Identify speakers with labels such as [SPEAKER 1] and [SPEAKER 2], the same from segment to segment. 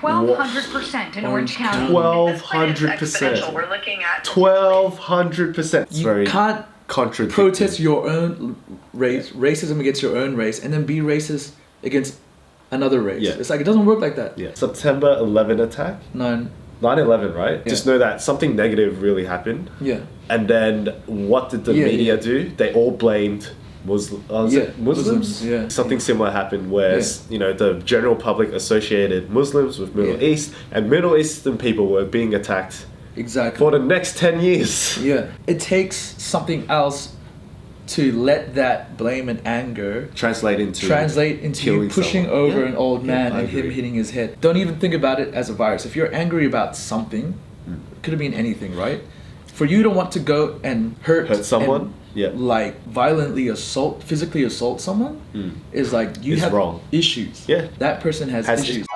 [SPEAKER 1] 1,200% in Orange County.
[SPEAKER 2] 1,200%.
[SPEAKER 3] We're looking at
[SPEAKER 2] 1,200%.
[SPEAKER 4] You can't
[SPEAKER 2] contradictory.
[SPEAKER 4] protest your own race, racism against your own race, and then be racist against another race.
[SPEAKER 2] Yeah.
[SPEAKER 4] It's like, it doesn't work like that.
[SPEAKER 2] Yeah. September 11 attack? 9/11, right?
[SPEAKER 4] Yeah.
[SPEAKER 2] Just know that something negative really happened.
[SPEAKER 4] Yeah.
[SPEAKER 2] And then what did the media do? They all blamed Muslims.
[SPEAKER 4] Yeah.
[SPEAKER 2] Something similar happened where the general public associated Muslims with Middle East, and Middle Eastern people were being attacked
[SPEAKER 4] Exactly.
[SPEAKER 2] for the next 10 years.
[SPEAKER 4] Yeah. It takes something else to let that blame and anger
[SPEAKER 2] Translate into
[SPEAKER 4] you pushing
[SPEAKER 2] someone.
[SPEAKER 4] over an old man
[SPEAKER 2] I
[SPEAKER 4] and him
[SPEAKER 2] agree.
[SPEAKER 4] hitting his head. Don't even think about it as a virus. If you're angry about something, it could have been anything, right? For you to want to go and hurt
[SPEAKER 2] someone,
[SPEAKER 4] and, like violently physically assault someone, is like you
[SPEAKER 2] It's
[SPEAKER 4] have
[SPEAKER 2] wrong.
[SPEAKER 4] issues.
[SPEAKER 2] Yeah.
[SPEAKER 4] That person has issues.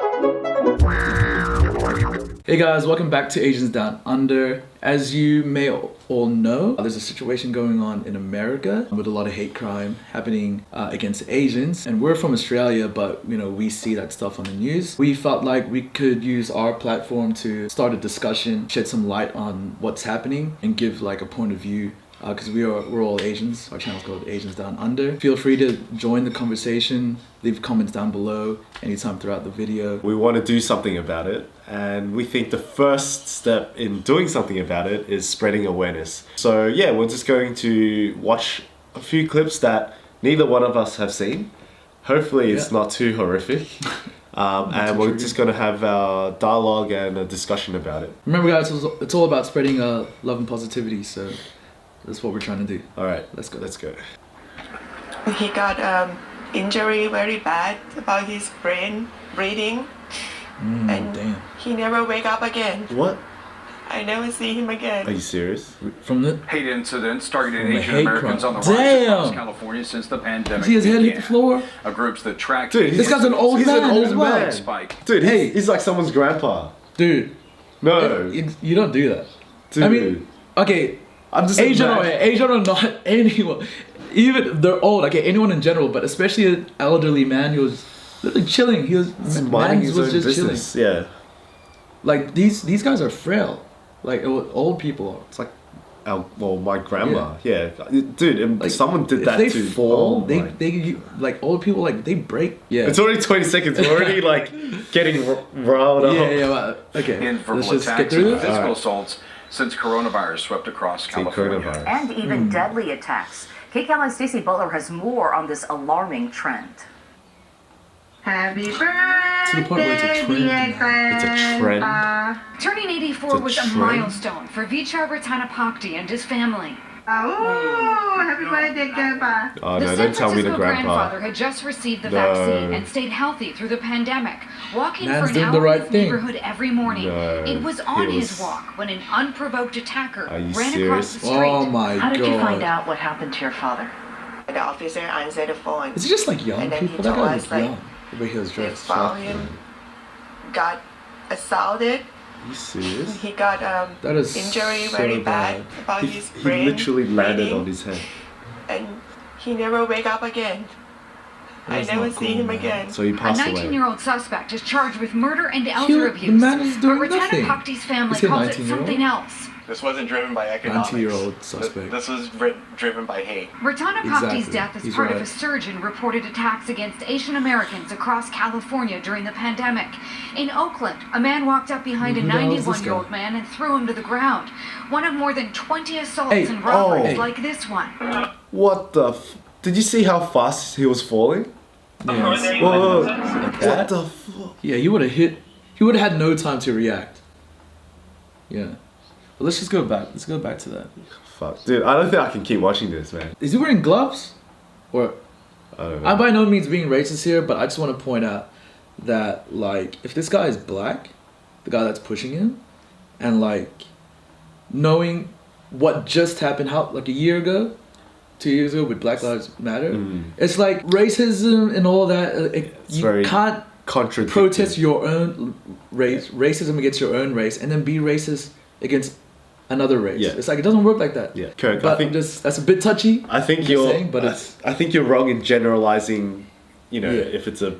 [SPEAKER 4] Hey guys, welcome back to Asians Down Under. As you may all know, there's a situation going on in America with a lot of hate crime happening against Asians. And we're from Australia, but we see that stuff on the news. We felt like we could use our platform to start a discussion, shed some light on what's happening, and give like a point of view. Because we're all Asians. Our channel's called Asians Down Under. Feel free to join the conversation. Leave comments down below anytime throughout the video.
[SPEAKER 2] We want to do something about it, and we think the first step in doing something about it is spreading awareness. So yeah, we're just going to watch a few clips that neither one of us have seen. Hopefully it's not too horrific. And we're just going to have a dialogue and a discussion about it.
[SPEAKER 4] Remember guys, it's all about spreading love and positivity, so that's what we're trying to do.
[SPEAKER 2] All right,
[SPEAKER 4] let's go.
[SPEAKER 3] He got injury very bad about his brain bleeding, and
[SPEAKER 4] damn.
[SPEAKER 3] he never wake up again.
[SPEAKER 2] What?
[SPEAKER 3] I never see him again.
[SPEAKER 2] Are you serious?
[SPEAKER 4] From the
[SPEAKER 5] Hate incidents targeting
[SPEAKER 4] From the
[SPEAKER 5] Asian
[SPEAKER 4] hate
[SPEAKER 5] Americans
[SPEAKER 4] crime.
[SPEAKER 5] on the rise across
[SPEAKER 4] Damn.
[SPEAKER 5] California since the pandemic
[SPEAKER 4] see his head hit the
[SPEAKER 5] began.
[SPEAKER 4] floor?
[SPEAKER 5] Groups that track
[SPEAKER 2] Dude,
[SPEAKER 4] This guy's an old man as well.
[SPEAKER 2] man.
[SPEAKER 5] spike.
[SPEAKER 2] Dude, he's like someone's grandpa.
[SPEAKER 4] Dude,
[SPEAKER 2] No.
[SPEAKER 4] you don't do that.
[SPEAKER 2] Dude.
[SPEAKER 4] I mean, okay,
[SPEAKER 2] I'm just
[SPEAKER 4] Asian
[SPEAKER 2] imagining-
[SPEAKER 4] or not anyone, even they're old. Okay, anyone in general, but especially an elderly man. He was literally chilling. He was
[SPEAKER 2] minding his own
[SPEAKER 4] just
[SPEAKER 2] business.
[SPEAKER 4] chilling.
[SPEAKER 2] Yeah.
[SPEAKER 4] Like these guys are frail. Like old people are.
[SPEAKER 2] It's like, my grandma. Yeah. Dude,
[SPEAKER 4] Like,
[SPEAKER 2] someone did that
[SPEAKER 4] if
[SPEAKER 2] too.
[SPEAKER 4] they fall,
[SPEAKER 2] Oh
[SPEAKER 4] they
[SPEAKER 2] my.
[SPEAKER 4] like old people, like they break. Yeah.
[SPEAKER 2] It's already 20 seconds. We're already like getting riled up.
[SPEAKER 4] Well, okay.
[SPEAKER 5] In
[SPEAKER 4] Let's
[SPEAKER 5] verbal
[SPEAKER 4] just get
[SPEAKER 5] attacks
[SPEAKER 4] through
[SPEAKER 5] and
[SPEAKER 4] this.
[SPEAKER 5] physical
[SPEAKER 2] Alright.
[SPEAKER 5] assaults since coronavirus swept across California.
[SPEAKER 2] Coronavirus.
[SPEAKER 1] And even deadly attacks. KCAL's Stacey Butler has more on this alarming trend.
[SPEAKER 3] Happy
[SPEAKER 4] To the point where it's a trend.
[SPEAKER 2] It's a trend.
[SPEAKER 1] Turning 84
[SPEAKER 2] It's a
[SPEAKER 1] was a
[SPEAKER 2] trend.
[SPEAKER 1] milestone for Vichar Ratanapakdi and his family.
[SPEAKER 3] Oh, happy birthday, Grandpa.
[SPEAKER 2] Oh
[SPEAKER 1] The
[SPEAKER 2] no,
[SPEAKER 1] San
[SPEAKER 2] don't tell me the
[SPEAKER 1] Francisco
[SPEAKER 2] grandpa.
[SPEAKER 1] grandfather had just received the
[SPEAKER 2] No.
[SPEAKER 1] vaccine and stayed healthy through the pandemic, walking
[SPEAKER 4] Man's
[SPEAKER 1] for an
[SPEAKER 4] doing
[SPEAKER 1] hour
[SPEAKER 4] the
[SPEAKER 1] in
[SPEAKER 4] right
[SPEAKER 1] his
[SPEAKER 4] thing.
[SPEAKER 1] neighborhood every morning.
[SPEAKER 2] No,
[SPEAKER 1] It was
[SPEAKER 2] he
[SPEAKER 1] on his
[SPEAKER 2] was-
[SPEAKER 1] walk when an unprovoked attacker
[SPEAKER 2] Are you
[SPEAKER 1] ran across the
[SPEAKER 2] serious?
[SPEAKER 1] street.
[SPEAKER 4] Oh my
[SPEAKER 1] How did you find
[SPEAKER 4] God.
[SPEAKER 1] out what happened to your father?
[SPEAKER 3] The officer answered the phone.
[SPEAKER 4] Is it just like young
[SPEAKER 3] And then
[SPEAKER 4] people?
[SPEAKER 3] he
[SPEAKER 4] That
[SPEAKER 3] told
[SPEAKER 4] guy
[SPEAKER 3] us,
[SPEAKER 4] was
[SPEAKER 3] like,
[SPEAKER 4] young. The way he was
[SPEAKER 3] They
[SPEAKER 4] dressed.
[SPEAKER 3] found him, got assaulted.
[SPEAKER 2] Are you serious?
[SPEAKER 3] He got
[SPEAKER 4] That is
[SPEAKER 3] injury
[SPEAKER 4] so
[SPEAKER 3] very
[SPEAKER 4] bad.
[SPEAKER 3] bad about his
[SPEAKER 2] He
[SPEAKER 3] brain
[SPEAKER 2] literally landed
[SPEAKER 3] bleeding,
[SPEAKER 2] on his head.
[SPEAKER 3] and he never wake up again.
[SPEAKER 4] That's
[SPEAKER 3] I never
[SPEAKER 4] not
[SPEAKER 3] see
[SPEAKER 4] cool,
[SPEAKER 3] him
[SPEAKER 4] man.
[SPEAKER 3] again.
[SPEAKER 2] So he
[SPEAKER 1] A
[SPEAKER 2] passed away.
[SPEAKER 1] 19-year-old suspect is charged with murder and elder
[SPEAKER 4] The
[SPEAKER 1] abuse.
[SPEAKER 4] man is doing
[SPEAKER 1] but
[SPEAKER 4] nothing.
[SPEAKER 1] Ratanapakdi's family
[SPEAKER 4] Is he a
[SPEAKER 1] calls it
[SPEAKER 4] 19-year-old?
[SPEAKER 1] something else.
[SPEAKER 6] This wasn't driven by economics.
[SPEAKER 4] 90-year-old suspect.
[SPEAKER 6] This was driven by hate.
[SPEAKER 1] Ratanapakdi's
[SPEAKER 4] Exactly.
[SPEAKER 1] death is
[SPEAKER 4] He's
[SPEAKER 1] part of
[SPEAKER 4] right.
[SPEAKER 1] a surge in reported attacks against Asian Americans across California during the pandemic. In Oakland, a man walked up behind a
[SPEAKER 4] Who the hell is this
[SPEAKER 1] 91-year-old
[SPEAKER 4] guy?
[SPEAKER 1] man and threw him to the ground. One of more than 20 assaults
[SPEAKER 4] Hey,
[SPEAKER 1] and robberies
[SPEAKER 2] oh.
[SPEAKER 1] like this one.
[SPEAKER 2] What the Did you see how fast he was falling?
[SPEAKER 4] Yes.
[SPEAKER 2] Whoa.
[SPEAKER 4] Like
[SPEAKER 2] What
[SPEAKER 4] that?
[SPEAKER 2] the fuck?
[SPEAKER 4] Yeah, he would have hit. He would have had no time to react. Yeah. But let's just go back. Let's go back to that.
[SPEAKER 2] Fuck. Dude, I don't think I can keep watching this, man.
[SPEAKER 4] Is he wearing gloves? Or
[SPEAKER 2] I don't know.
[SPEAKER 4] I'm by no means being racist here, but I just want to point out that like if this guy is black, the guy that's pushing him, and like knowing what just happened how like a year ago, 2 years ago with Black Lives Matter, it's like racism and all that. You
[SPEAKER 2] very
[SPEAKER 4] can't
[SPEAKER 2] contradictory.
[SPEAKER 4] protest your own racism against your own race and then be racist against another race.
[SPEAKER 2] Yeah.
[SPEAKER 4] It's like it doesn't work like that.
[SPEAKER 2] Yeah, Kirk,
[SPEAKER 4] But
[SPEAKER 2] I think
[SPEAKER 4] that's a bit touchy.
[SPEAKER 2] I think
[SPEAKER 4] I'm just
[SPEAKER 2] you're
[SPEAKER 4] saying, but it's
[SPEAKER 2] I think you're wrong in generalizing,
[SPEAKER 4] Yeah.
[SPEAKER 2] if it's a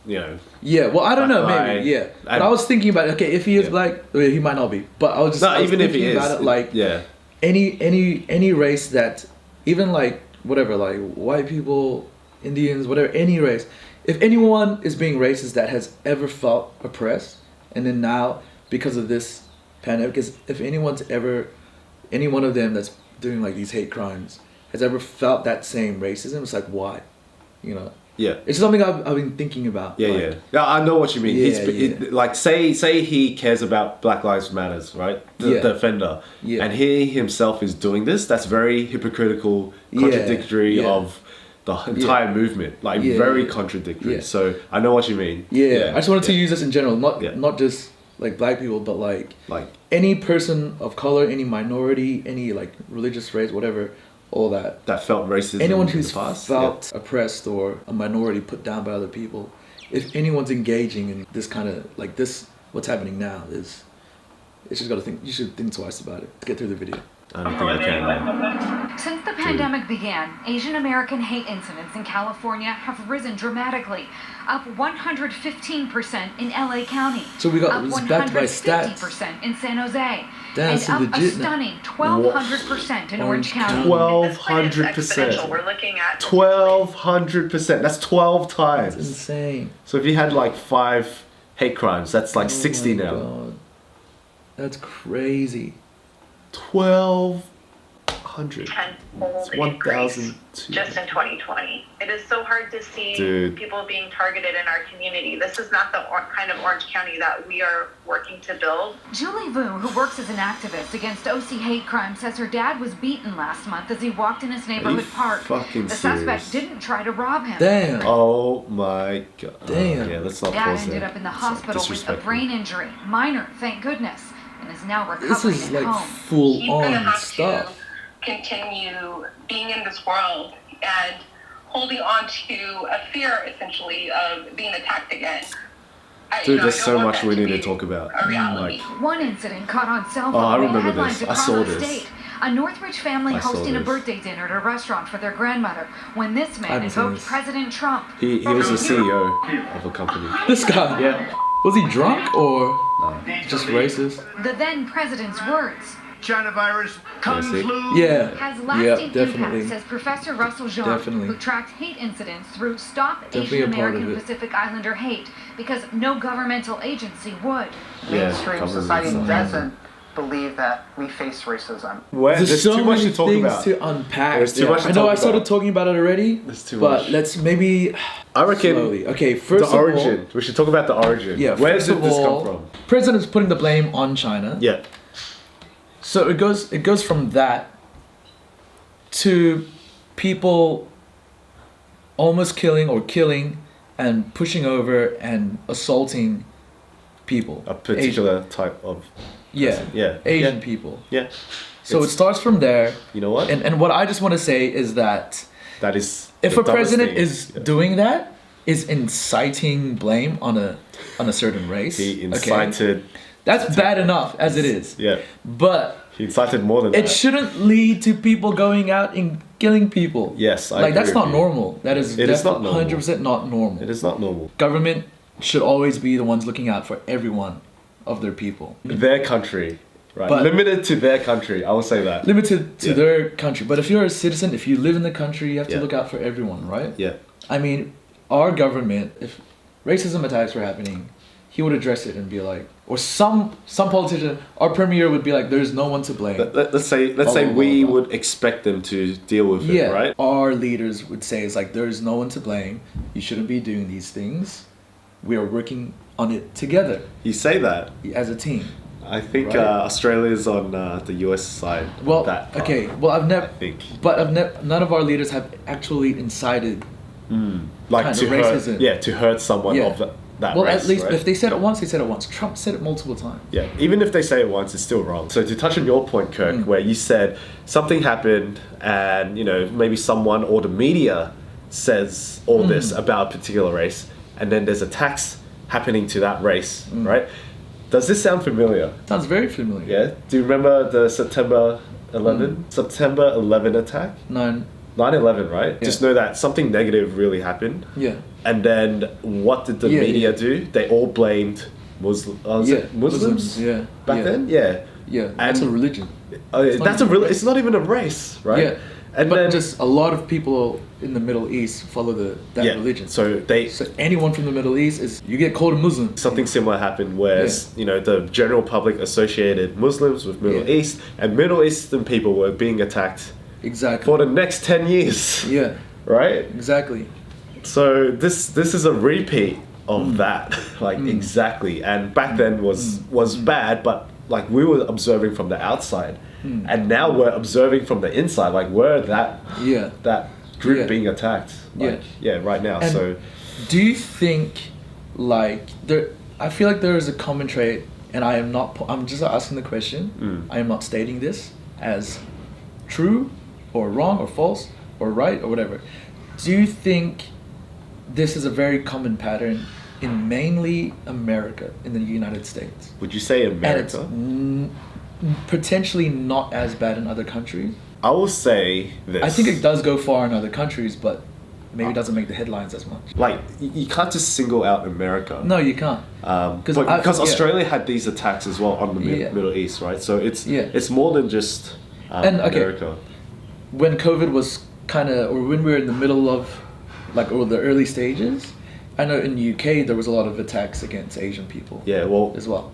[SPEAKER 2] you know.
[SPEAKER 4] Yeah, well, I don't know,
[SPEAKER 2] Black
[SPEAKER 4] maybe,
[SPEAKER 2] guy.
[SPEAKER 4] yeah. But
[SPEAKER 2] And-
[SPEAKER 4] I was thinking about, okay, if he is
[SPEAKER 2] Yeah.
[SPEAKER 4] black, well, he might not be. But I was just
[SPEAKER 2] No,
[SPEAKER 4] I was
[SPEAKER 2] even if he
[SPEAKER 4] thinking
[SPEAKER 2] is,
[SPEAKER 4] about it, like,
[SPEAKER 2] yeah,
[SPEAKER 4] any race that, even like, whatever, like, white people, Indians, whatever, any race, if anyone is being racist that has ever felt oppressed, and then now, because of this pandemic, if anyone's ever, any one of them that's doing like these hate crimes has ever felt that same racism, it's like, why? You know?
[SPEAKER 2] yeah.
[SPEAKER 4] It's something I've been thinking about.
[SPEAKER 2] Yeah,
[SPEAKER 4] like,
[SPEAKER 2] yeah. I know what you mean.
[SPEAKER 4] Yeah,
[SPEAKER 2] Like, say he cares about Black Lives Matters, right? The offender.
[SPEAKER 4] Yeah.
[SPEAKER 2] And he himself is doing this. That's very hypocritical,
[SPEAKER 4] Yeah,
[SPEAKER 2] contradictory
[SPEAKER 4] yeah.
[SPEAKER 2] of the entire movement. Like,
[SPEAKER 4] Yeah,
[SPEAKER 2] very
[SPEAKER 4] yeah.
[SPEAKER 2] contradictory.
[SPEAKER 4] Yeah.
[SPEAKER 2] So, I know what you mean.
[SPEAKER 4] Yeah, I just wanted to use this in general,
[SPEAKER 2] Yeah.
[SPEAKER 4] not just like black people, but like
[SPEAKER 2] Like,
[SPEAKER 4] any person of color, any minority, any like religious race, whatever, all that.
[SPEAKER 2] that felt racism
[SPEAKER 4] Anyone
[SPEAKER 2] in
[SPEAKER 4] who's
[SPEAKER 2] the past.
[SPEAKER 4] felt oppressed or a minority put down by other people, if anyone's engaging in this kind of like this, what's happening now is, it's just gotta think. You should think twice about it. Get through the video.
[SPEAKER 2] I don't think I can.
[SPEAKER 1] Since the pandemic began, Asian American hate incidents in California have risen dramatically, up 115% in LA County,
[SPEAKER 4] So we got
[SPEAKER 1] up
[SPEAKER 4] this backed by stats.
[SPEAKER 1] 150% in San Jose,
[SPEAKER 4] Damn,
[SPEAKER 1] and
[SPEAKER 4] so
[SPEAKER 1] up a
[SPEAKER 4] legit now.
[SPEAKER 1] stunning 1,200% in Orange County.
[SPEAKER 2] 1,200%.
[SPEAKER 3] We're looking at
[SPEAKER 2] 1,200%. That's 12
[SPEAKER 4] It's
[SPEAKER 2] times.
[SPEAKER 4] insane.
[SPEAKER 2] So if you had like 5 hate crimes, that's like 60
[SPEAKER 4] Oh my
[SPEAKER 2] now.
[SPEAKER 4] God. That's crazy.
[SPEAKER 2] 1,200.
[SPEAKER 7] tenfold
[SPEAKER 2] It's
[SPEAKER 7] increase
[SPEAKER 2] 1,200.
[SPEAKER 7] just in 2020. It is so hard to see
[SPEAKER 2] Dude.
[SPEAKER 7] people being targeted in our community. This is not the kind of Orange County that we are working to build.
[SPEAKER 1] Julie Vu, who works as an activist against OC hate crime, says her dad was beaten last month as he walked in his neighborhood park.
[SPEAKER 2] fucking
[SPEAKER 1] The
[SPEAKER 2] serious?
[SPEAKER 1] suspect didn't try to rob him.
[SPEAKER 4] Damn.
[SPEAKER 2] Oh my god.
[SPEAKER 4] Damn.
[SPEAKER 2] Yeah, let's not
[SPEAKER 1] Dad
[SPEAKER 2] pause
[SPEAKER 1] ended
[SPEAKER 2] there.
[SPEAKER 1] up in the
[SPEAKER 2] It's, like,
[SPEAKER 1] hospital with a
[SPEAKER 2] disrespectful.
[SPEAKER 1] brain injury, minor, thank goodness, and is now
[SPEAKER 4] This
[SPEAKER 1] recovering
[SPEAKER 4] is
[SPEAKER 1] at
[SPEAKER 4] like
[SPEAKER 1] home.
[SPEAKER 4] full
[SPEAKER 8] He's gonna
[SPEAKER 4] on
[SPEAKER 8] have
[SPEAKER 4] stuff.
[SPEAKER 8] to continue being in this world and holding on to a fear, essentially, of being attacked again.
[SPEAKER 2] Dude,
[SPEAKER 8] I
[SPEAKER 2] there's
[SPEAKER 8] don't
[SPEAKER 2] so
[SPEAKER 8] want
[SPEAKER 2] much
[SPEAKER 8] that
[SPEAKER 2] we
[SPEAKER 8] to
[SPEAKER 2] need to
[SPEAKER 8] be
[SPEAKER 2] talk about.
[SPEAKER 8] a reality.
[SPEAKER 2] Like,
[SPEAKER 1] One incident caught on cell
[SPEAKER 2] Oh,
[SPEAKER 1] phone
[SPEAKER 2] I
[SPEAKER 1] made
[SPEAKER 2] remember
[SPEAKER 1] headlines
[SPEAKER 2] this. I
[SPEAKER 1] across
[SPEAKER 2] saw
[SPEAKER 1] the
[SPEAKER 2] this.
[SPEAKER 1] state. A Northridge family
[SPEAKER 2] I saw
[SPEAKER 1] hosting a
[SPEAKER 2] this.
[SPEAKER 1] birthday dinner at a restaurant for their grandmother when this man
[SPEAKER 4] haven't seen
[SPEAKER 1] invoked
[SPEAKER 4] this.
[SPEAKER 1] President Trump.
[SPEAKER 2] he was the CEO of a company.
[SPEAKER 4] This guy.
[SPEAKER 2] Yeah.
[SPEAKER 4] Was he drunk or
[SPEAKER 2] Nah.
[SPEAKER 4] just racist?
[SPEAKER 1] The then president's words
[SPEAKER 6] China virus, kung
[SPEAKER 2] see.
[SPEAKER 6] flu.
[SPEAKER 4] Yeah.
[SPEAKER 1] has
[SPEAKER 4] Yeah,
[SPEAKER 1] lasting
[SPEAKER 4] definitely.
[SPEAKER 1] impact, says Professor Russell Jean,
[SPEAKER 4] Definitely.
[SPEAKER 1] who tracked hate incidents through Stop
[SPEAKER 4] Definitely
[SPEAKER 1] Asian
[SPEAKER 4] a part of
[SPEAKER 1] American
[SPEAKER 4] it.
[SPEAKER 1] Pacific Islander Hate, because no governmental agency would.
[SPEAKER 2] Yeah,
[SPEAKER 9] Mainstream
[SPEAKER 2] government
[SPEAKER 9] society
[SPEAKER 2] stuff.
[SPEAKER 9] doesn't believe that we face racism.
[SPEAKER 2] Where, there's
[SPEAKER 4] so
[SPEAKER 2] too much
[SPEAKER 4] many
[SPEAKER 2] to talk
[SPEAKER 4] things
[SPEAKER 2] about.
[SPEAKER 4] to unpack.
[SPEAKER 2] There's too much to
[SPEAKER 4] I know
[SPEAKER 2] talk
[SPEAKER 4] I started
[SPEAKER 2] about.
[SPEAKER 4] talking about it already.
[SPEAKER 2] There's too
[SPEAKER 4] but
[SPEAKER 2] much.
[SPEAKER 4] let's maybe
[SPEAKER 2] I reckon
[SPEAKER 4] slowly. Okay, first
[SPEAKER 2] the
[SPEAKER 4] of
[SPEAKER 2] origin.
[SPEAKER 4] all,
[SPEAKER 2] We should talk about the origin.
[SPEAKER 4] yeah,
[SPEAKER 2] Where
[SPEAKER 4] first
[SPEAKER 2] did
[SPEAKER 4] of
[SPEAKER 2] this
[SPEAKER 4] all,
[SPEAKER 2] come from?
[SPEAKER 4] President's putting the blame on China.
[SPEAKER 2] Yeah.
[SPEAKER 4] So it goes from that to people almost killing and pushing over and assaulting people.
[SPEAKER 2] A particular type of
[SPEAKER 4] Yeah.
[SPEAKER 2] person. Yeah.
[SPEAKER 4] Asian
[SPEAKER 2] Yeah.
[SPEAKER 4] people.
[SPEAKER 2] Yeah.
[SPEAKER 4] So
[SPEAKER 2] It's-
[SPEAKER 4] it starts from there.
[SPEAKER 2] You know what?
[SPEAKER 4] And what I just want to say is that
[SPEAKER 2] That is.
[SPEAKER 4] if
[SPEAKER 2] the
[SPEAKER 4] a
[SPEAKER 2] dumbest
[SPEAKER 4] president
[SPEAKER 2] thing.
[SPEAKER 4] is
[SPEAKER 2] Yeah.
[SPEAKER 4] doing that, is inciting blame on a certain race.
[SPEAKER 2] He
[SPEAKER 4] okay?
[SPEAKER 2] incited.
[SPEAKER 4] That's bad enough as it is.
[SPEAKER 2] Yeah.
[SPEAKER 4] But
[SPEAKER 2] He incited more than
[SPEAKER 4] it
[SPEAKER 2] that.
[SPEAKER 4] shouldn't lead to people going out and killing people.
[SPEAKER 2] Yes, I
[SPEAKER 4] like that's
[SPEAKER 2] agree
[SPEAKER 4] not
[SPEAKER 2] with you.
[SPEAKER 4] normal. That is
[SPEAKER 2] It is not normal.
[SPEAKER 4] 100% not normal.
[SPEAKER 2] It is not normal.
[SPEAKER 4] Government should always be the ones looking out for everyone of their people.
[SPEAKER 2] Their country, right?
[SPEAKER 4] But-
[SPEAKER 2] Limited to their country. I will say that.
[SPEAKER 4] Limited to
[SPEAKER 2] Yeah.
[SPEAKER 4] their country. But if you're a citizen, if you live in the country, you have to
[SPEAKER 2] Yeah.
[SPEAKER 4] look out for everyone, right?
[SPEAKER 2] Yeah.
[SPEAKER 4] I mean, our government, if racism attacks were happening, he would address it and be like, or some politician, our premier would be like, there's no one to blame.
[SPEAKER 2] Let's say
[SPEAKER 4] Blah, blah,
[SPEAKER 2] we
[SPEAKER 4] blah, blah.
[SPEAKER 2] would expect them to deal with
[SPEAKER 4] Yeah,
[SPEAKER 2] it, right?
[SPEAKER 4] our leaders would say it's like, there's no one to blame. You shouldn't be doing these things. We are working on it together
[SPEAKER 2] You say that.
[SPEAKER 4] as a team.
[SPEAKER 2] I think
[SPEAKER 4] Right.
[SPEAKER 2] Australia's on the US side. of
[SPEAKER 4] Well,
[SPEAKER 2] that part,
[SPEAKER 4] okay. Well, I've never,
[SPEAKER 2] I think.
[SPEAKER 4] but none of our leaders have actually incited.
[SPEAKER 2] Like
[SPEAKER 4] kind
[SPEAKER 2] to
[SPEAKER 4] of
[SPEAKER 2] hurt,
[SPEAKER 4] racism.
[SPEAKER 2] yeah, to hurt someone
[SPEAKER 4] Yeah.
[SPEAKER 2] of that
[SPEAKER 4] Well,
[SPEAKER 2] race,
[SPEAKER 4] at least
[SPEAKER 2] right?
[SPEAKER 4] if they said it once, they said it once. Trump said it multiple times.
[SPEAKER 2] Yeah, even if they say it once, it's still wrong. So to touch on your point, Kirk,
[SPEAKER 4] Mm.
[SPEAKER 2] where you said something happened and, you know, maybe someone or the media says all this
[SPEAKER 4] Mm.
[SPEAKER 2] about a particular race and then there's attacks happening to that race,
[SPEAKER 4] Mm.
[SPEAKER 2] right? Does this sound familiar?
[SPEAKER 4] Sounds very familiar.
[SPEAKER 2] Yeah? Do you remember the September 11?
[SPEAKER 4] Mm.
[SPEAKER 2] September 11 attack?
[SPEAKER 4] 9.
[SPEAKER 2] 9/11, right?
[SPEAKER 4] Yeah.
[SPEAKER 2] Just know that something negative really happened.
[SPEAKER 4] Yeah.
[SPEAKER 2] And then what did the
[SPEAKER 4] Yeah,
[SPEAKER 2] media
[SPEAKER 4] yeah.
[SPEAKER 2] do? They all blamed Muslims
[SPEAKER 4] yeah,
[SPEAKER 2] back
[SPEAKER 4] yeah.
[SPEAKER 2] then? Yeah.
[SPEAKER 4] Yeah, that's a
[SPEAKER 2] And-
[SPEAKER 4] religion.
[SPEAKER 2] That's
[SPEAKER 4] not
[SPEAKER 2] a
[SPEAKER 4] even a
[SPEAKER 2] real.
[SPEAKER 4] race.
[SPEAKER 2] It's not even a race, right?
[SPEAKER 4] Yeah,
[SPEAKER 2] And
[SPEAKER 4] but
[SPEAKER 2] then
[SPEAKER 4] just a lot of people in the Middle East follow that religion.
[SPEAKER 2] So they
[SPEAKER 4] So anyone from the Middle East you get called a Muslim.
[SPEAKER 2] something similar happened where the general public associated Muslims with Middle
[SPEAKER 4] Yeah.
[SPEAKER 2] East, and Middle Eastern people were being attacked
[SPEAKER 4] Exactly.
[SPEAKER 2] for the next 10 years.
[SPEAKER 4] Yeah,
[SPEAKER 2] Right?
[SPEAKER 4] exactly.
[SPEAKER 2] So this is a repeat of that. Like exactly. And back then was bad, but like we were observing from the outside. And now we're observing from the inside. Like we're that group
[SPEAKER 4] Yeah.
[SPEAKER 2] being attacked. Like, right now.
[SPEAKER 4] And
[SPEAKER 2] So
[SPEAKER 4] do you think like there? I feel like there is a common trait, and I am not. I'm just asking the question. I am not stating this as true, or wrong, or false, or right, or whatever. Do you think this is a very common pattern in mainly America, in the United States?
[SPEAKER 2] would you say
[SPEAKER 4] And it's
[SPEAKER 2] America?
[SPEAKER 4] potentially not as bad in other countries.
[SPEAKER 2] I will say this.
[SPEAKER 4] I think it does go far in other countries, but maybe it doesn't make the headlines as much.
[SPEAKER 2] like you can't just single out America.
[SPEAKER 4] No, you can't.
[SPEAKER 2] Because Australia had these attacks as well on the Middle East, right? So it's more than just
[SPEAKER 4] And, okay.
[SPEAKER 2] America.
[SPEAKER 4] When COVID was kind of, or when we were in the middle of, or the early stages, I know in the UK there was a lot of attacks against Asian people.
[SPEAKER 2] Yeah, well,
[SPEAKER 4] as well.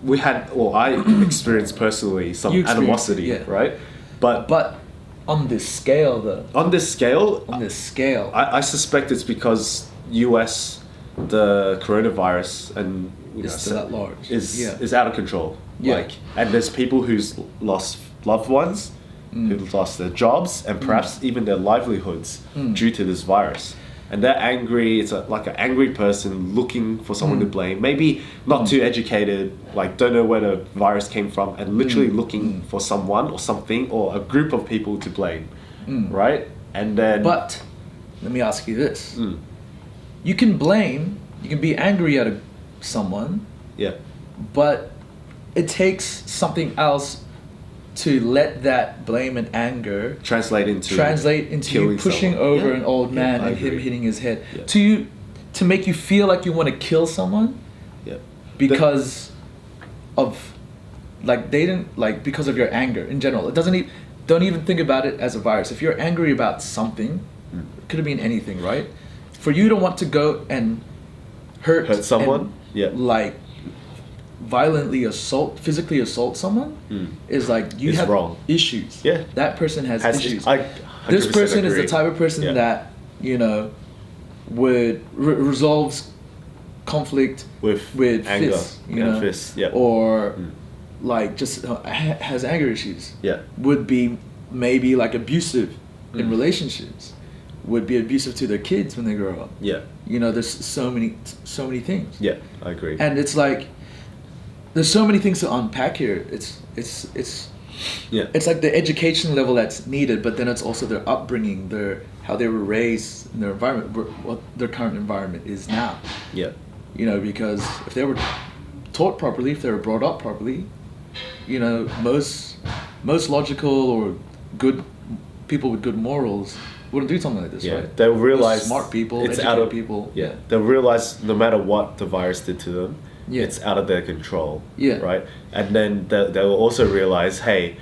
[SPEAKER 2] I experienced personally some
[SPEAKER 4] You experienced,
[SPEAKER 2] animosity,
[SPEAKER 4] yeah.
[SPEAKER 2] right? But
[SPEAKER 4] on this scale, though,
[SPEAKER 2] on this scale,
[SPEAKER 4] I
[SPEAKER 2] I suspect it's because US, the coronavirus, and
[SPEAKER 4] It's still at large.
[SPEAKER 2] is out of control.
[SPEAKER 4] Yeah.
[SPEAKER 2] Like, and there's people who's lost loved ones, who've lost their jobs, and perhaps even their livelihoods due to this virus. And they're angry. It's like an angry person looking for someone to blame. Maybe not too educated, like don't know where the virus came from, and literally looking for someone or something or a group of people to blame, right? And then,
[SPEAKER 4] But let me ask you this: you can be angry at someone,
[SPEAKER 2] yeah,
[SPEAKER 4] but it takes something else to let that blame and anger
[SPEAKER 2] translate into
[SPEAKER 4] you
[SPEAKER 2] killing
[SPEAKER 4] pushing
[SPEAKER 2] someone.
[SPEAKER 4] over
[SPEAKER 2] Yeah.
[SPEAKER 4] an old man
[SPEAKER 2] I
[SPEAKER 4] and him
[SPEAKER 2] agree.
[SPEAKER 4] hitting his head
[SPEAKER 2] Yeah.
[SPEAKER 4] to make you feel like you want to kill someone
[SPEAKER 2] Yeah.
[SPEAKER 4] because of because of your anger in general. It doesn't even don't even think about it as a virus. If you're angry about something, it could have been anything, right? For you to want to go and hurt
[SPEAKER 2] someone,
[SPEAKER 4] and, physically assault someone is like you
[SPEAKER 2] It's
[SPEAKER 4] have
[SPEAKER 2] wrong.
[SPEAKER 4] issues.
[SPEAKER 2] Yeah.
[SPEAKER 4] That person has issues.
[SPEAKER 2] I
[SPEAKER 4] This
[SPEAKER 2] 100%
[SPEAKER 4] person is the
[SPEAKER 2] agree.
[SPEAKER 4] type of person
[SPEAKER 2] Yeah.
[SPEAKER 4] that would resolves conflict
[SPEAKER 2] with
[SPEAKER 4] anger
[SPEAKER 2] fists, yeah.
[SPEAKER 4] or just has anger issues.
[SPEAKER 2] Yeah.
[SPEAKER 4] Would be maybe abusive in relationships. Would be abusive to their kids when they grow up.
[SPEAKER 2] Yeah.
[SPEAKER 4] There's so many things.
[SPEAKER 2] Yeah, I agree.
[SPEAKER 4] And it's there's so many things to unpack here. It's it's like the education level that's needed, but then it's also their upbringing, how they were raised in their environment, what their current environment is now.
[SPEAKER 2] Yeah.
[SPEAKER 4] Because if they were taught properly, if they were brought up properly, most logical or good people with good morals wouldn't do something like this,
[SPEAKER 2] Yeah,
[SPEAKER 4] right?
[SPEAKER 2] they'll realize
[SPEAKER 4] Most smart people,
[SPEAKER 2] it's
[SPEAKER 4] educated
[SPEAKER 2] out of
[SPEAKER 4] people.
[SPEAKER 2] Yeah, they'll realize no matter what the virus did to them,
[SPEAKER 4] Yeah.
[SPEAKER 2] it's out of their control.
[SPEAKER 4] Yeah.
[SPEAKER 2] Right, and then they will also realize, hey,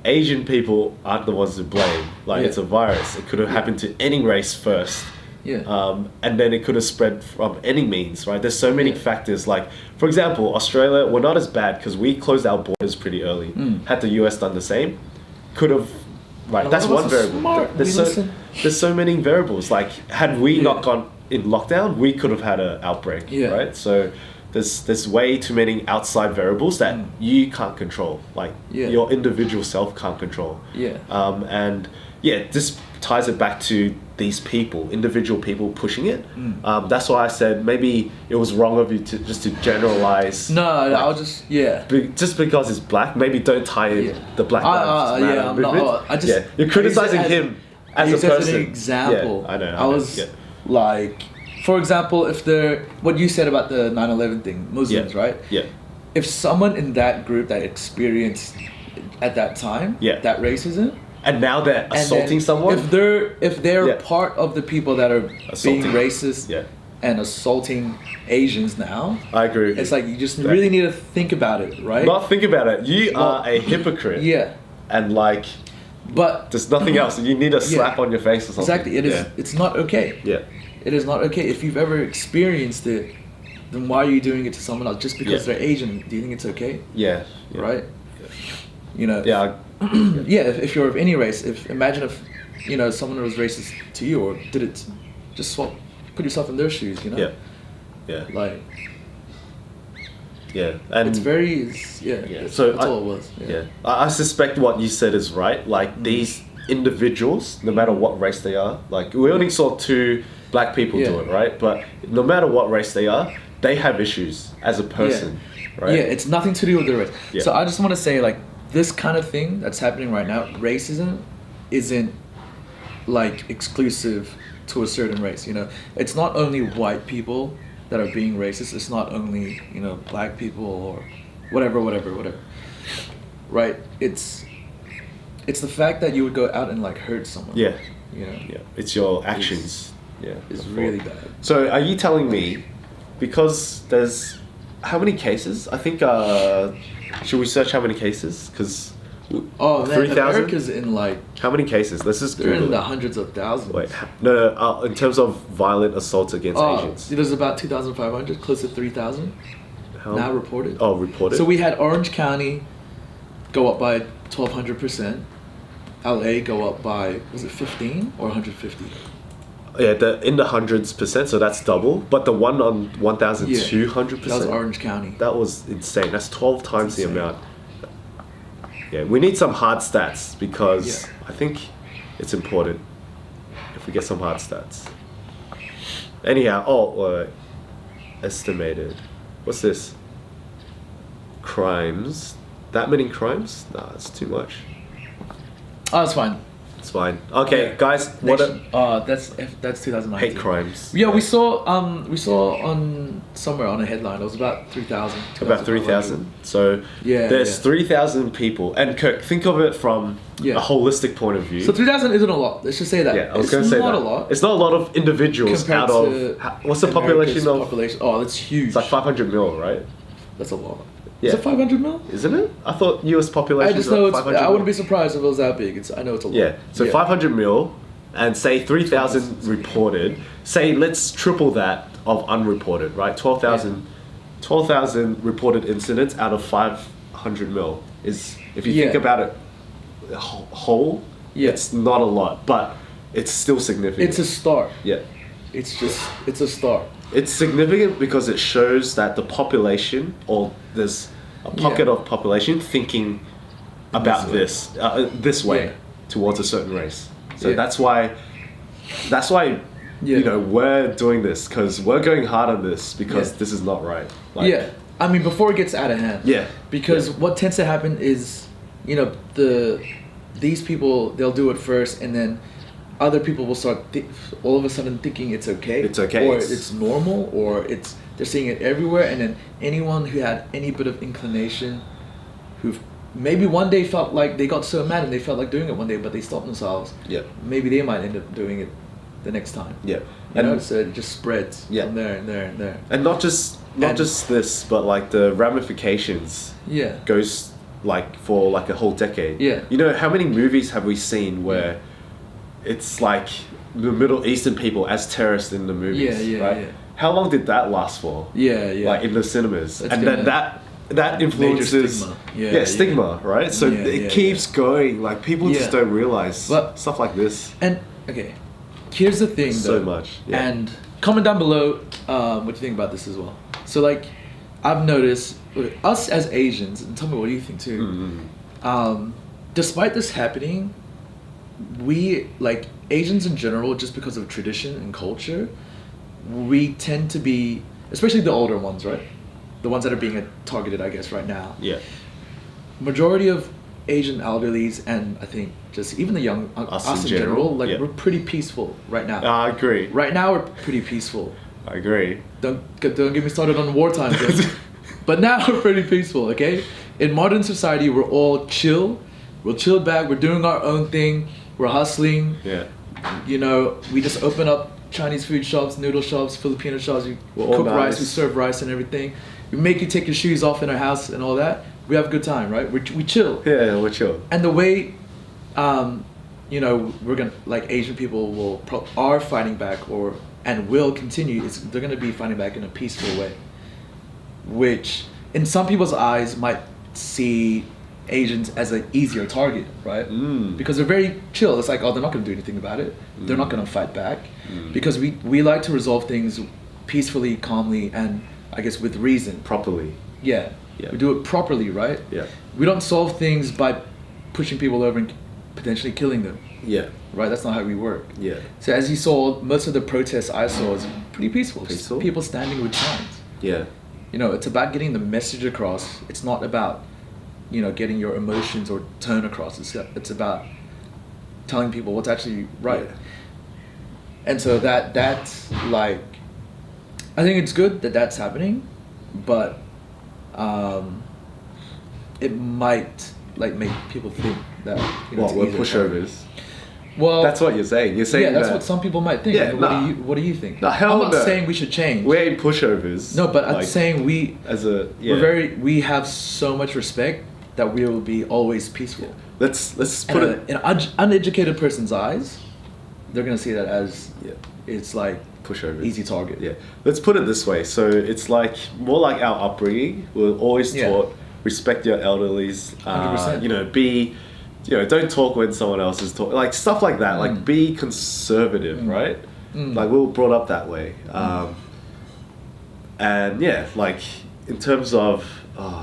[SPEAKER 2] Asian people aren't the ones to blame.
[SPEAKER 4] Yeah.
[SPEAKER 2] It's a virus. It could have happened to any race first.
[SPEAKER 4] Yeah.
[SPEAKER 2] And then it could have spread from any means, right? There's so many factors. Like, for example, Australia, we're not as bad because we closed our borders pretty early. Had the US done the same, could have. Right,
[SPEAKER 4] A
[SPEAKER 2] that's
[SPEAKER 4] lot of
[SPEAKER 2] one
[SPEAKER 4] us are
[SPEAKER 2] variable.
[SPEAKER 4] smart.
[SPEAKER 2] There's so many variables. Like, had we not gone in lockdown, we could have had an outbreak.
[SPEAKER 4] Yeah.
[SPEAKER 2] Right. So there's way too many outside variables that you can't control. Like your individual self can't control.
[SPEAKER 4] Yeah.
[SPEAKER 2] And this ties it back to these people, individual people pushing it. That's why I said maybe it was wrong of you to generalize.
[SPEAKER 4] No, I'll just
[SPEAKER 2] Just because it's black, maybe don't tie in the Black Lives Matter
[SPEAKER 4] I'm
[SPEAKER 2] movement.
[SPEAKER 4] not. I just
[SPEAKER 2] You're criticizing him as a
[SPEAKER 4] use it
[SPEAKER 2] person.
[SPEAKER 4] an example.
[SPEAKER 2] Yeah, I know.
[SPEAKER 4] I was for example, if what you said about the 9/11 thing, Muslims, right?
[SPEAKER 2] Yeah.
[SPEAKER 4] If someone in that group that experienced at that time that racism,
[SPEAKER 2] and now they're
[SPEAKER 4] And
[SPEAKER 2] assaulting
[SPEAKER 4] then
[SPEAKER 2] someone.
[SPEAKER 4] If they're
[SPEAKER 2] Yeah.
[SPEAKER 4] part of the people that are
[SPEAKER 2] Assaulting.
[SPEAKER 4] being racist
[SPEAKER 2] Yeah.
[SPEAKER 4] and assaulting Asians now,
[SPEAKER 2] I agree with
[SPEAKER 4] it's
[SPEAKER 2] you.
[SPEAKER 4] like you just really need to think about it, right?
[SPEAKER 2] Not think about it. You
[SPEAKER 4] Well,
[SPEAKER 2] are a hypocrite.
[SPEAKER 4] Yeah,
[SPEAKER 2] And like,
[SPEAKER 4] but
[SPEAKER 2] there's nothing else. You need a slap on your face or something.
[SPEAKER 4] exactly, it is.
[SPEAKER 2] Yeah.
[SPEAKER 4] It's not okay.
[SPEAKER 2] Yeah.
[SPEAKER 4] It is not okay. If you've ever experienced it, then why are you doing it to someone else just because
[SPEAKER 2] Yeah.
[SPEAKER 4] they're Asian? Do you think it's okay?
[SPEAKER 2] Yeah. Yeah.
[SPEAKER 4] Right? You know.
[SPEAKER 2] Yeah.
[SPEAKER 4] Yeah. If you're of any race, imagine if someone was racist to you or did it, just put yourself in their shoes. You know.
[SPEAKER 2] Yeah. Yeah.
[SPEAKER 4] Like
[SPEAKER 2] Yeah. And
[SPEAKER 4] it's very
[SPEAKER 2] So
[SPEAKER 4] that's all it was.
[SPEAKER 2] Yeah. I suspect what you said is right. Like these individuals, no matter what race they are, like we only saw 2 black people do
[SPEAKER 4] Yeah.
[SPEAKER 2] it, right? But no matter what race they are, they have issues as a person, right?
[SPEAKER 4] Yeah, it's nothing to do with the race.
[SPEAKER 2] Yeah.
[SPEAKER 4] So I just want to say, like, this kind of thing that's happening right now, racism isn't like exclusive to a certain race. It's not only white people that are being racist. It's not only black people or whatever. Right? It's the fact that you would go out and like hurt someone.
[SPEAKER 2] Yeah.
[SPEAKER 4] Yeah.
[SPEAKER 2] It's your actions.
[SPEAKER 4] It's really bad.
[SPEAKER 2] So are you telling me, because there's how many cases? I think should we search how many cases? Because
[SPEAKER 4] Oh man,
[SPEAKER 2] 3,000?
[SPEAKER 4] America's in like
[SPEAKER 2] How many cases? Let's just
[SPEAKER 4] they're in
[SPEAKER 2] Google
[SPEAKER 4] the
[SPEAKER 2] it.
[SPEAKER 4] hundreds of thousands.
[SPEAKER 2] Wait, no, in terms of violent assaults against Asians.
[SPEAKER 4] There's about 2,500, close to 3,000
[SPEAKER 2] How-
[SPEAKER 4] now reported.
[SPEAKER 2] Oh, reported.
[SPEAKER 4] So we had Orange County go up by 1,200%. LA go up by, was it 15 or 150?
[SPEAKER 2] Yeah, in the hundreds percent, so that's double. But the one on 1,200%.
[SPEAKER 4] That was Orange County.
[SPEAKER 2] That was insane. That's 12 times the
[SPEAKER 4] insane.
[SPEAKER 2] amount. Yeah, we need some hard stats because
[SPEAKER 4] Yeah.
[SPEAKER 2] I think it's important if we get some hard stats. Anyhow, estimated. What's this? Crimes. That many crimes? Nah, it's too much.
[SPEAKER 4] Oh, that's fine.
[SPEAKER 2] It's fine. Okay, guys, what
[SPEAKER 4] That's 2019.
[SPEAKER 2] hate crimes?
[SPEAKER 4] Yeah, we saw on somewhere on a headline it was about 3,000.
[SPEAKER 2] About 3,000. So
[SPEAKER 4] Yeah,
[SPEAKER 2] there's
[SPEAKER 4] yeah.
[SPEAKER 2] 3,000 people. And Kirk, think of it from
[SPEAKER 4] Yeah.
[SPEAKER 2] a holistic point of view.
[SPEAKER 4] So 3,000 isn't a lot. Let's just say that.
[SPEAKER 2] Yeah, I was going to say
[SPEAKER 4] It's not
[SPEAKER 2] that.
[SPEAKER 4] a lot.
[SPEAKER 2] It's not a lot of individuals
[SPEAKER 4] compared
[SPEAKER 2] out of
[SPEAKER 4] to
[SPEAKER 2] what's the
[SPEAKER 4] America's
[SPEAKER 2] population of?
[SPEAKER 4] population? Oh, that's huge.
[SPEAKER 2] It's like 500 mil, right?
[SPEAKER 4] That's a lot.
[SPEAKER 2] Yeah.
[SPEAKER 4] Is it 500 mil?
[SPEAKER 2] Isn't it? I thought U.S. population.
[SPEAKER 4] I just know it's.
[SPEAKER 2] 500
[SPEAKER 4] I wouldn't
[SPEAKER 2] mil.
[SPEAKER 4] be surprised if it was that big. I know it's a lot.
[SPEAKER 2] Yeah. So 500 mil, and say 3,000 reported. Say let's triple that of unreported, right? 12,000 reported incidents out of 500 mil is, if you think
[SPEAKER 4] Yeah.
[SPEAKER 2] about it, whole.
[SPEAKER 4] Yeah.
[SPEAKER 2] It's not a lot, but it's still significant.
[SPEAKER 4] It's a start.
[SPEAKER 2] Yeah.
[SPEAKER 4] It's a start.
[SPEAKER 2] It's significant because it shows that the population, or there's a pocket
[SPEAKER 4] Yeah.
[SPEAKER 2] of population thinking about
[SPEAKER 4] this
[SPEAKER 2] this way
[SPEAKER 4] Yeah.
[SPEAKER 2] towards a certain race. So
[SPEAKER 4] Yeah.
[SPEAKER 2] that's why
[SPEAKER 4] Yeah.
[SPEAKER 2] we're doing this, because we're going hard on this because
[SPEAKER 4] Yeah.
[SPEAKER 2] this is not right. Like,
[SPEAKER 4] Yeah. I mean, before it gets out of hand.
[SPEAKER 2] Yeah.
[SPEAKER 4] Because
[SPEAKER 2] Yeah.
[SPEAKER 4] what tends to happen is, these people, they'll do it first, and then other people will start all of a sudden thinking it's okay.
[SPEAKER 2] It's okay.
[SPEAKER 4] Or it's normal, or they're seeing it everywhere, and then anyone who had any bit of inclination, who maybe one day felt like they got so mad and they felt like doing it one day, but they stopped themselves.
[SPEAKER 2] Yeah.
[SPEAKER 4] Maybe they might end up doing it the next time.
[SPEAKER 2] Yeah.
[SPEAKER 4] So it just spreads
[SPEAKER 2] Yeah.
[SPEAKER 4] from there and there and there.
[SPEAKER 2] And not just this, but like the ramifications
[SPEAKER 4] Yeah.
[SPEAKER 2] goes like for like a whole decade.
[SPEAKER 4] Yeah.
[SPEAKER 2] You know, how many movies have we seen where it's like the Middle Eastern people as terrorists in the movies?
[SPEAKER 4] Yeah, yeah,
[SPEAKER 2] right?
[SPEAKER 4] yeah.
[SPEAKER 2] How long did that last for?
[SPEAKER 4] Yeah, yeah.
[SPEAKER 2] Like in the cinemas,
[SPEAKER 4] That's
[SPEAKER 2] and then
[SPEAKER 4] gonna-
[SPEAKER 2] that influences
[SPEAKER 4] stigma. Yeah,
[SPEAKER 2] stigma, right? So
[SPEAKER 4] Yeah,
[SPEAKER 2] it
[SPEAKER 4] yeah,
[SPEAKER 2] keeps going. Like people just
[SPEAKER 4] Yeah.
[SPEAKER 2] don't realize
[SPEAKER 4] But-
[SPEAKER 2] stuff like this
[SPEAKER 4] And okay, here's the thing
[SPEAKER 2] so
[SPEAKER 4] though.
[SPEAKER 2] much. Yeah.
[SPEAKER 4] And comment down below what you think about this as well. So like, I've noticed us as Asians, and tell me what you think too. Despite this happening, we like Asians in general, just because of tradition and culture, we tend to be, especially the older ones, right? The ones that are being targeted, I guess, right now.
[SPEAKER 2] Yeah.
[SPEAKER 4] Majority of Asian elderlies, and I think just even the young us in general, like
[SPEAKER 2] yeah.
[SPEAKER 4] we're pretty peaceful right now.
[SPEAKER 2] I agree.
[SPEAKER 4] Right now we're pretty peaceful.
[SPEAKER 2] I agree.
[SPEAKER 4] Don't get me started on wartime things. But now we're pretty peaceful, okay? In modern society, we're all chill we're chilled back. We're doing our own thing. We're hustling.
[SPEAKER 2] Yeah.
[SPEAKER 4] You know, we just open up Chinese food shops, noodle shops, Filipino shops. We
[SPEAKER 2] We're all
[SPEAKER 4] cook rice.
[SPEAKER 2] nice.
[SPEAKER 4] We serve rice and everything. We make you take your shoes off in our house and all that. We have a good time, right? We chill.
[SPEAKER 2] Yeah, we're chill.
[SPEAKER 4] And the way, you know, we're gonna like Asian people are fighting back and will continue. They're gonna be fighting back in a peaceful way, which in some people's eyes might see Asians as an easier target, right? Because they're very chill. It's like, oh, they're not gonna do anything about it. They're not gonna fight back, because we like to resolve things peacefully, calmly, and I guess with reason.
[SPEAKER 2] Properly.
[SPEAKER 4] Yeah. We do it properly, right?
[SPEAKER 2] Yeah.
[SPEAKER 4] We don't solve things by pushing people over and potentially killing them,
[SPEAKER 2] Yeah.
[SPEAKER 4] right? That's not how we work.
[SPEAKER 2] Yeah.
[SPEAKER 4] So as you saw, most of the protests I saw is pretty peaceful. Just
[SPEAKER 2] Peaceful?
[SPEAKER 4] people standing with signs.
[SPEAKER 2] Yeah.
[SPEAKER 4] You know, it's about getting the message across. It's not about, you know, getting your emotions or tone across. It's about telling people what's actually right.
[SPEAKER 2] Yeah.
[SPEAKER 4] And so that's like, I think it's good that that's happening, but it might like make people think that, you know,
[SPEAKER 2] What,
[SPEAKER 4] it's
[SPEAKER 2] we're
[SPEAKER 4] easier.
[SPEAKER 2] pushovers?
[SPEAKER 4] Well,
[SPEAKER 2] That's what you're saying. You're saying
[SPEAKER 4] yeah, that's
[SPEAKER 2] that
[SPEAKER 4] what some people might think.
[SPEAKER 2] Yeah,
[SPEAKER 4] What
[SPEAKER 2] nah.
[SPEAKER 4] do you think?
[SPEAKER 2] Nah, hell
[SPEAKER 4] I'm not
[SPEAKER 2] no.
[SPEAKER 4] saying we should change.
[SPEAKER 2] we ain't pushovers.
[SPEAKER 4] No, but I'm
[SPEAKER 2] like,
[SPEAKER 4] saying we
[SPEAKER 2] as a yeah.
[SPEAKER 4] we have so much respect that we will be always peaceful.
[SPEAKER 2] Let's
[SPEAKER 4] And
[SPEAKER 2] put it
[SPEAKER 4] in an uneducated person's eyes, they're gonna see that as it's like
[SPEAKER 2] pushovers.
[SPEAKER 4] easy target.
[SPEAKER 2] Yeah. Let's put it this way. So it's like more like our upbringing. We're always
[SPEAKER 4] Yeah.
[SPEAKER 2] taught respect your elderlies.
[SPEAKER 4] 100%.
[SPEAKER 2] You know, don't talk when someone else is talking. Like stuff like that. Like be conservative, right? Like we were brought up that way. And yeah, like in terms of,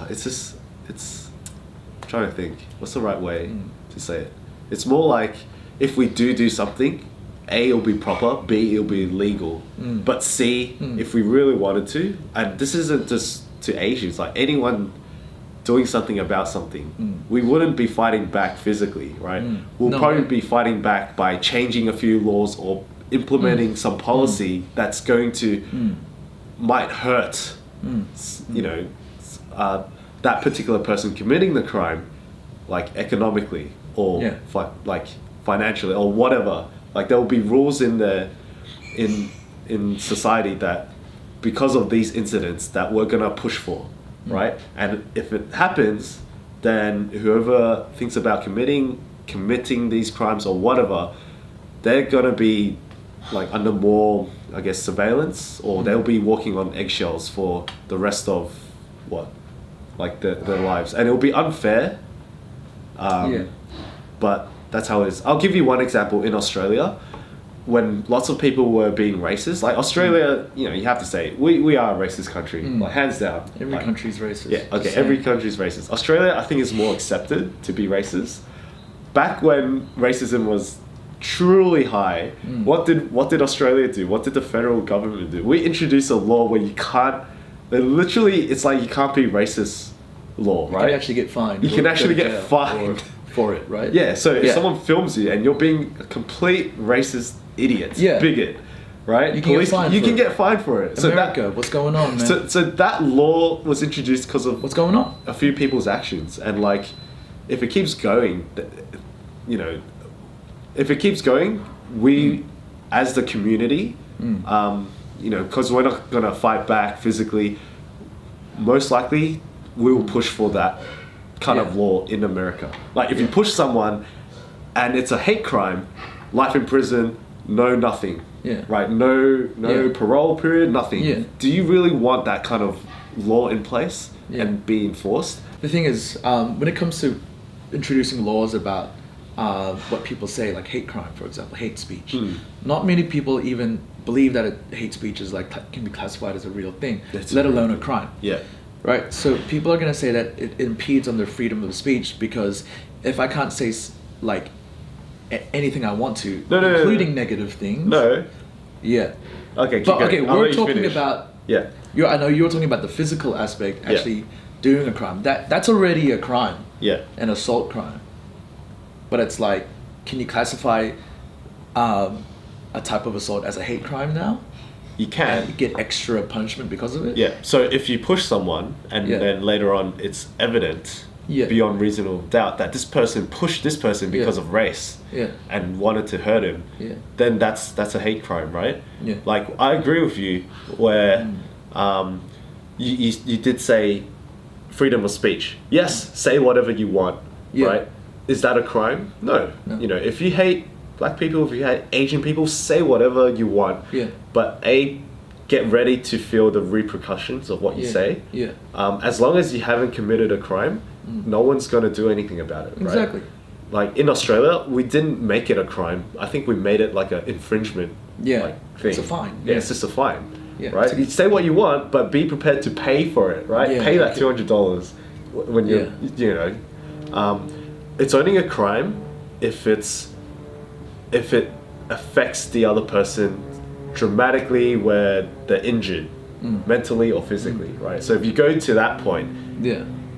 [SPEAKER 2] it's I'm trying to think. What's the right way to say it? It's more like if we do something, A, it'll be proper, B, it'll be legal. But C, if we really wanted to, and this isn't just to Asians, like anyone doing something about something, we wouldn't be fighting back physically, right? We'll
[SPEAKER 4] No.
[SPEAKER 2] probably be fighting back by changing a few laws or implementing some policy that's going to, might hurt, you know, that particular person committing the crime, like economically or like financially or whatever. Like there will be rules in there in society that because of these incidents that we're gonna push for, right? And if it happens, then whoever thinks about committing these crimes or whatever, they're gonna be like under more, I guess, surveillance, or they'll be walking on eggshells for the rest of their lives, and it'll be unfair. But that's how it is. I'll give you one example in Australia. When lots of people were being racist, like Australia, you know, you have to say we are a racist country, like hands down.
[SPEAKER 4] Every
[SPEAKER 2] Like,
[SPEAKER 4] country's racist.
[SPEAKER 2] yeah, okay,
[SPEAKER 4] Just saying.
[SPEAKER 2] every country's racist. Australia, I think, is more accepted to be racist. Back when racism was truly high, what did Australia do? What did the federal government do? We introduced a law where you can't. Literally, it's like you can't be racist law,
[SPEAKER 4] You
[SPEAKER 2] right?
[SPEAKER 4] can actually get fined.
[SPEAKER 2] You can
[SPEAKER 4] or
[SPEAKER 2] actually
[SPEAKER 4] go to
[SPEAKER 2] get
[SPEAKER 4] jail
[SPEAKER 2] fined.
[SPEAKER 4] for it, right?
[SPEAKER 2] Yeah, so if
[SPEAKER 4] Yeah.
[SPEAKER 2] someone films you and you're being a complete racist idiot,
[SPEAKER 4] Yeah.
[SPEAKER 2] bigot, right?
[SPEAKER 4] You can get fined
[SPEAKER 2] you
[SPEAKER 4] for
[SPEAKER 2] can
[SPEAKER 4] it.
[SPEAKER 2] get fined for it.
[SPEAKER 4] America, what's going on, man?
[SPEAKER 2] So that law was introduced because of
[SPEAKER 4] What's going on?
[SPEAKER 2] a few people's actions, and like, if it keeps going, you know, if it keeps going, we, as the community, you know, because we're not gonna fight back physically, most likely we will push for that kind of law in America. Like, if you push someone and it's a hate crime, life in prison, no nothing.
[SPEAKER 4] Yeah.
[SPEAKER 2] Right? No
[SPEAKER 4] Yeah.
[SPEAKER 2] parole period, nothing.
[SPEAKER 4] Yeah.
[SPEAKER 2] Do you really want that kind of law in place
[SPEAKER 4] Yeah.
[SPEAKER 2] and be enforced?
[SPEAKER 4] The thing is, when it comes to introducing laws about what people say, like hate crime, for example, hate speech, not many people even believe that hate speech is can be classified as a real thing,
[SPEAKER 2] It's
[SPEAKER 4] let
[SPEAKER 2] a real
[SPEAKER 4] alone a
[SPEAKER 2] thing.
[SPEAKER 4] crime.
[SPEAKER 2] Yeah.
[SPEAKER 4] Right? So people are going to say that it impedes on their freedom of speech because if I can't say anything I want to,
[SPEAKER 2] No,
[SPEAKER 4] including negative things.
[SPEAKER 2] No.
[SPEAKER 4] Yeah.
[SPEAKER 2] Okay, keep
[SPEAKER 4] But
[SPEAKER 2] going.
[SPEAKER 4] okay,
[SPEAKER 2] I'll
[SPEAKER 4] we're
[SPEAKER 2] let you
[SPEAKER 4] talking
[SPEAKER 2] finish.
[SPEAKER 4] about.
[SPEAKER 2] Yeah.
[SPEAKER 4] I know you were talking about the physical aspect, actually doing a crime. That's already a crime,
[SPEAKER 2] Yeah.
[SPEAKER 4] an assault crime. But it's like, can you classify a type of assault as a hate crime now?
[SPEAKER 2] You can.
[SPEAKER 4] And get extra punishment because of it?
[SPEAKER 2] Yeah. So if you push someone and
[SPEAKER 4] Yeah.
[SPEAKER 2] then later on it's evident
[SPEAKER 4] Yeah.
[SPEAKER 2] beyond reasonable doubt that this person pushed this person because of race
[SPEAKER 4] Yeah.
[SPEAKER 2] and wanted to hurt him,
[SPEAKER 4] Yeah.
[SPEAKER 2] then that's a hate crime, right?
[SPEAKER 4] Yeah.
[SPEAKER 2] Like, I agree with you where you did say freedom of speech. Yes, say whatever you want,
[SPEAKER 4] Yeah.
[SPEAKER 2] right? Is that a crime? No. You know, if you hate black people, if you hate Asian people, say whatever you want.
[SPEAKER 4] Yeah.
[SPEAKER 2] But get ready to feel the repercussions of what you say.
[SPEAKER 4] Yeah.
[SPEAKER 2] As long as you haven't committed a crime, no one's going to do anything about it, right?
[SPEAKER 4] Exactly.
[SPEAKER 2] Like in Australia, we didn't make it a crime. I think we made it like an infringement
[SPEAKER 4] Yeah.
[SPEAKER 2] thing.
[SPEAKER 4] It's a fine.
[SPEAKER 2] Yeah, it's just a fine.
[SPEAKER 4] Yeah.
[SPEAKER 2] Right? You say what you want, but be prepared to pay for it, right?
[SPEAKER 4] Yeah.
[SPEAKER 2] Pay that $200 when you're, you know. It's only a crime if it affects the other person dramatically where they're injured, mentally or physically, right? So if you go to that point,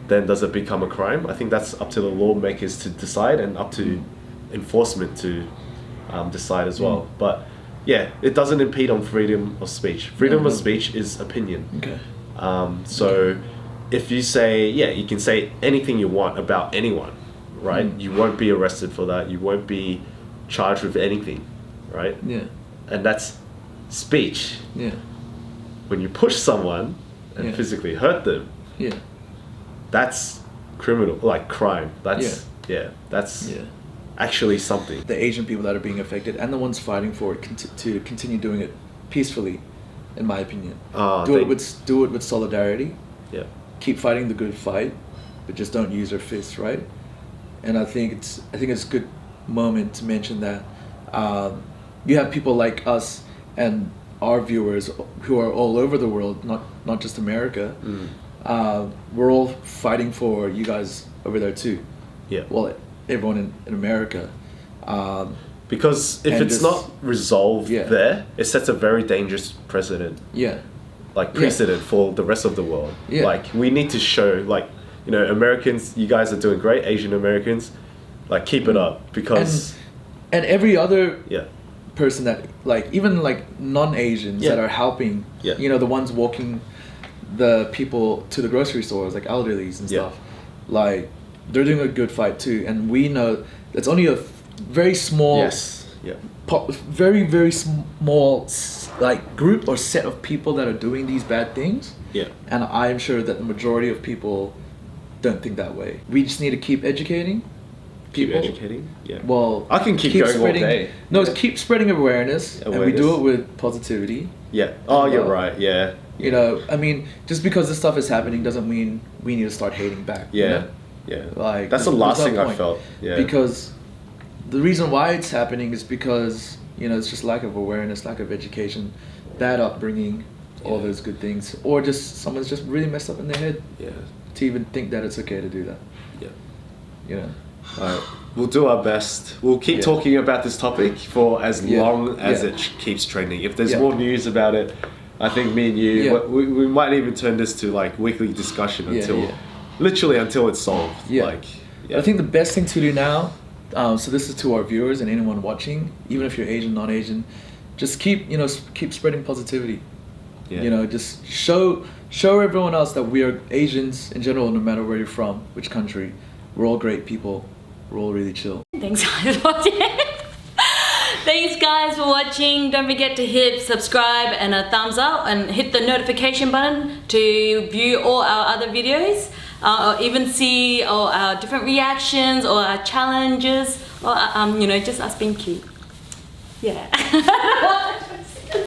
[SPEAKER 2] then does it become a crime? I think that's up to the lawmakers to decide and up to enforcement to decide as well. But yeah, it doesn't impede on freedom of speech. Freedom of speech is opinion.
[SPEAKER 4] Okay.
[SPEAKER 2] So if you say, you can say anything you want about anyone, right? You won't be arrested for that. You won't be charged with anything, right?
[SPEAKER 4] Yeah.
[SPEAKER 2] And that's speech.
[SPEAKER 4] Yeah.
[SPEAKER 2] When you push someone and physically hurt them,
[SPEAKER 4] Yeah.
[SPEAKER 2] that's criminal, like crime. That's that's actually something.
[SPEAKER 4] The Asian people that are being affected and the ones fighting for it to continue doing it peacefully, in my opinion. Do it with solidarity.
[SPEAKER 2] Yeah.
[SPEAKER 4] Keep fighting the good fight, but just don't use your fists, right? And I think it's a good moment to mention that you have people like us and our viewers who are all over the world, not just America. We're all fighting for you guys over there too.
[SPEAKER 2] Yeah.
[SPEAKER 4] Well, everyone in America.
[SPEAKER 2] Because if it's not resolved there, it sets a very dangerous precedent.
[SPEAKER 4] Yeah.
[SPEAKER 2] Like precedent for the rest of the world.
[SPEAKER 4] Yeah.
[SPEAKER 2] Like we need to show, like, you know, Americans, you guys are doing great. Asian Americans, like, keep it up, because
[SPEAKER 4] and every other
[SPEAKER 2] yeah
[SPEAKER 4] person that, like, even like non-Asians that are helping, you know, the ones walking the people to the grocery stores, like elderlies and stuff, like, they're doing a good fight too. And we know that's only a very small very, very small like group or set of people that are doing these bad things. And I'm sure that the majority of people don't think that way. We just need to keep educating people.
[SPEAKER 2] Keep educating. Yeah.
[SPEAKER 4] Well,
[SPEAKER 2] I can keep going
[SPEAKER 4] spreading,
[SPEAKER 2] all day.
[SPEAKER 4] No, keep spreading awareness, and we do it with positivity.
[SPEAKER 2] Yeah. Oh, you're right. Yeah.
[SPEAKER 4] You know, I mean, just because this stuff is happening doesn't mean we need to start hating back.
[SPEAKER 2] Yeah.
[SPEAKER 4] You know?
[SPEAKER 2] Yeah.
[SPEAKER 4] Like,
[SPEAKER 2] that's the last
[SPEAKER 4] there's
[SPEAKER 2] thing
[SPEAKER 4] no
[SPEAKER 2] I
[SPEAKER 4] point.
[SPEAKER 2] felt. Yeah.
[SPEAKER 4] Because the reason why it's happening is because, you know, it's just lack of awareness, lack of education, bad upbringing, all those good things, or just someone's just really messed up in their head. To even think that it's okay to do that. You know.
[SPEAKER 2] Alright, we'll do our best. We'll keep talking about this topic for as long as it keeps trending. If there's more news about it, I think me and you, we might even turn this to like weekly discussion literally until it's solved. Like,
[SPEAKER 4] I think the best thing to do now, so this is to our viewers and anyone watching, even if you're Asian, non-Asian, just keep spreading positivity. You know, just show everyone else that we are Asians in general, no matter where you're from, which country. We're all great people. We're all really chill.
[SPEAKER 10] Thanks guys for watching. Thanks guys for watching. Don't forget to hit subscribe and a thumbs up and hit the notification button to view all our other videos, or even see all our different reactions or our challenges, or you know, just us being cute. Yeah.